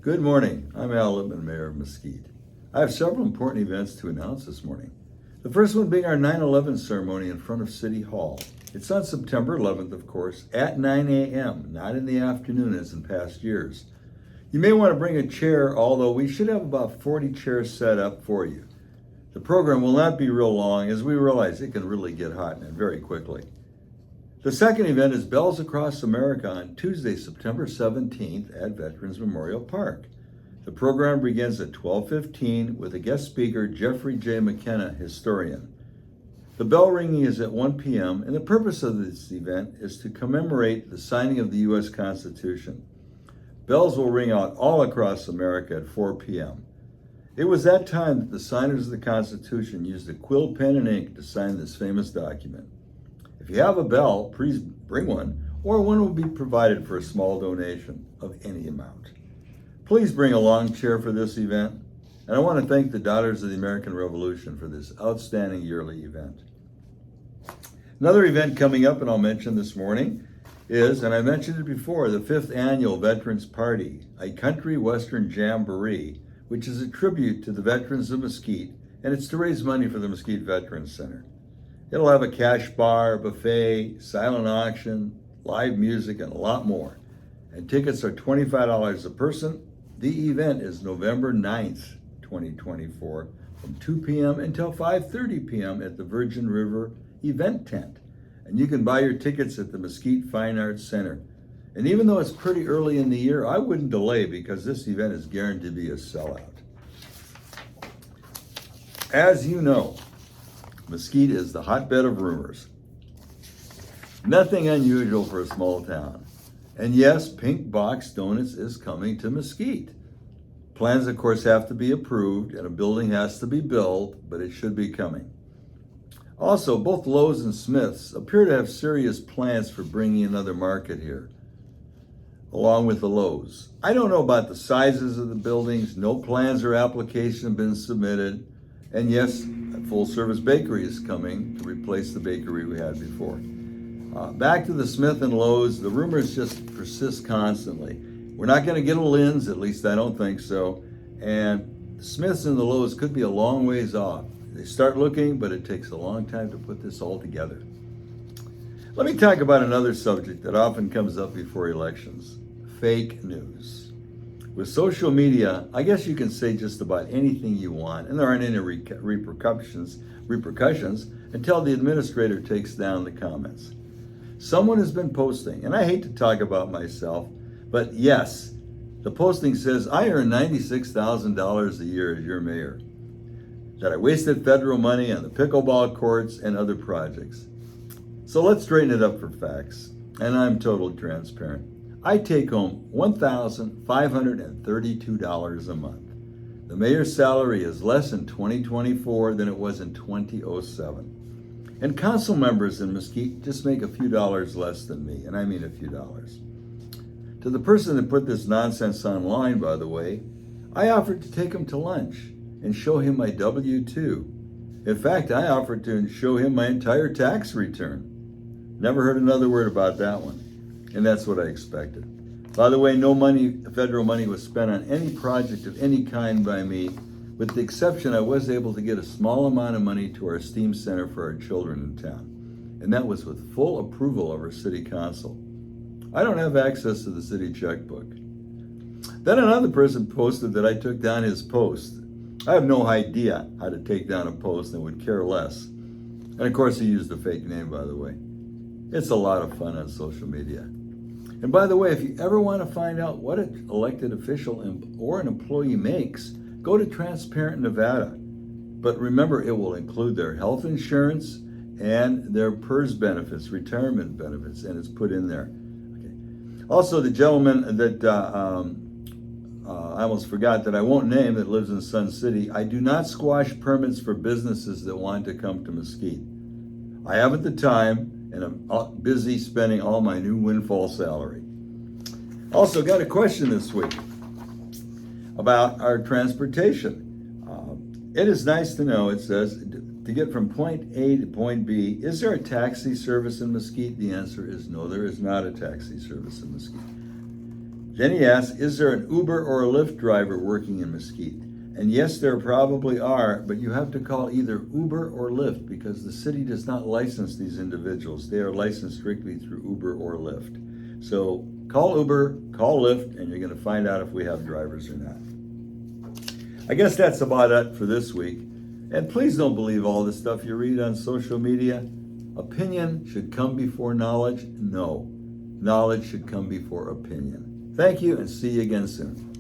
Good morning. I'm Al Lippman, Mayor of Mesquite. I have several important events to announce this morning. The first one being our 9/11 ceremony in front of City Hall. It's on September 11th, of course, at 9 a.m., not in the afternoon as in past years. You may want to bring a chair, although we should have about 40 chairs set up for you. The program will not be real long as we realize it can really get hot and very quickly. The second event is Bells Across America on Tuesday, September 17th at Veterans Memorial Park. The program begins at 12:15 with a guest speaker, Jeffrey J. McKenna, historian. The bell ringing is at 1 p.m., and the purpose of this event is to commemorate the signing of the U.S. Constitution. Bells will ring out all across America at 4 p.m. It was that time that the signers of the Constitution used a quill, pen, and ink to sign this famous document. If you have a bell, please bring one, or one will be provided for a small donation of any amount. Please bring a long chair for this event, and I want to thank the Daughters of the American Revolution for this outstanding yearly event. Another event coming up, and I'll mention this morning, is, and I mentioned it before, the 5th Annual Veterans Party, a country western jamboree, which is a tribute to the veterans of Mesquite, and it's to raise money for the Mesquite Veterans Center. It'll have a cash bar, buffet, silent auction, live music, and a lot more. And tickets are $25 a person. The event is November 9th, 2024, from 2 p.m. until 5:30 p.m. at the Virgin River Event Tent. And you can buy your tickets at the Mesquite Fine Arts Center. And even though it's pretty early in the year, I wouldn't delay because this event is guaranteed to be a sellout. As you know, Mesquite is the hotbed of rumors. Nothing unusual for a small town. And yes, Pink Box Donuts is coming to Mesquite. Plans, of course, have to be approved and a building has to be built, but it should be coming. Also, both Lowe's and Smith's appear to have serious plans for bringing another market here, along with the Lowe's. I don't know about the sizes of the buildings. No plans or application have been submitted. And yes, a full-service bakery is coming to replace the bakery we had before. Back to the Smith and Lowe's, the rumors just persist constantly. We're not going to get a Lynn's, at least I don't think so. And the Smiths and the Lowe's could be a long ways off. They start looking, but it takes a long time to put this all together. Let me talk about another subject that often comes up before elections: fake news. With social media, I guess you can say just about anything you want, and there aren't any repercussions until the administrator takes down the comments. Someone has been posting, and I hate to talk about myself, but yes, the posting says, I earn $96,000 a year as your mayor, that I wasted federal money on the pickleball courts and other projects. So let's straighten it up for facts, and I'm totally transparent. I take home $1,532 a month. The mayor's salary is less in 2024 than it was in 2007. And council members in Mesquite just make a few dollars less than me, and I mean a few dollars. To the person that put this nonsense online, by the way, I offered to take him to lunch and show him my W-2. In fact, I offered to show him my entire tax return. Never heard another word about that one. And that's what I expected. By the way, no federal money was spent on any project of any kind by me, with the exception I was able to get a small amount of money to our STEAM center for our children in town. And that was with full approval of our city council. I don't have access to the city checkbook. Then another person posted that I took down his post. I have no idea how to take down a post and would care less. And of course he used a fake name, by the way. It's a lot of fun on social media. And by the way, if you ever want to find out what an elected official or an employee makes, go to Transparent Nevada. But remember, it will include their health insurance and their PERS benefits, retirement benefits, and it's put in there. Okay. Also, the gentleman that I almost forgot that I won't name that lives in Sun City, I do not squash permits for businesses that want to come to Mesquite. I haven't the time, and I'm busy spending all my new windfall salary. Also got a question this week about our transportation. It is nice to know, it says, to get from point A to point B, is there a taxi service in Mesquite? The answer is no, there is not a taxi service in Mesquite. Jenny asks, is there an Uber or a Lyft driver working in Mesquite? And yes, there probably are, but you have to call either Uber or Lyft because the city does not license these individuals. They are licensed strictly through Uber or Lyft. So call Uber, call Lyft, and you're going to find out if we have drivers or not. I guess that's about it for this week. And please don't believe all the stuff you read on social media. Opinion should come before knowledge? No. Knowledge should come before opinion. Thank you, and see you again soon.